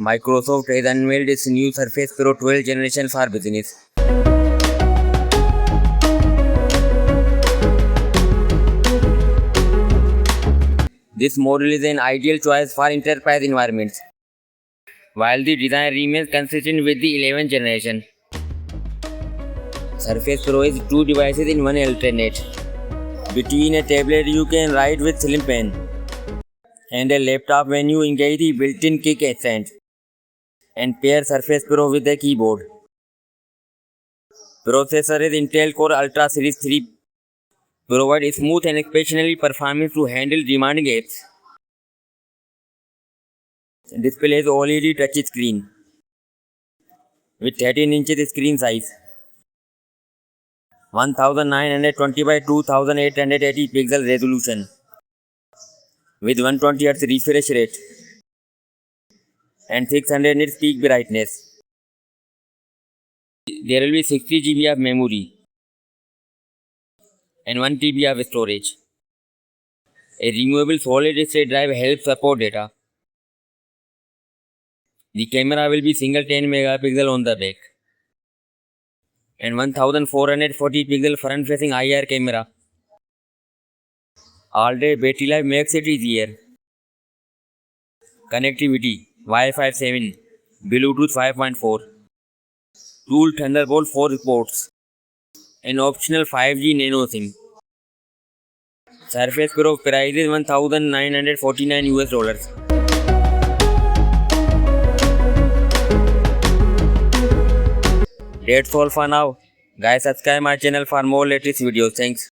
Microsoft has unveiled its new Surface Pro 12th generation for business. This model is an ideal choice for enterprise environments, while the design remains consistent with the 11th generation. Surface Pro is two devices in one alternate. Between a tablet you can write with slim pen, and a laptop when you engage the built-in kickstand, and pair Surface Pro with a keyboard. Processor is Intel Core Ultra Series 3. Provide smooth and exceptional performance to handle demanding apps. Display is OLED touch screen with 13 inches screen size, 1920 by 2880 pixel resolution with 120 Hz refresh rate and 600 nits peak brightness. There will be 60 GB of memory and 1 TB of storage. A removable solid-state drive helps support data. The camera will be single 10 megapixel on the back and 1440 pixel front-facing IR camera. All-day battery life makes it easier. Connectivity: Wi-Fi 7, Bluetooth 5.4, dual Thunderbolt 4 ports, and optional 5G Nano-SIM. Surface Pro price is $1,949 US. That's all for now. Guys, subscribe my channel for more latest videos. Thanks.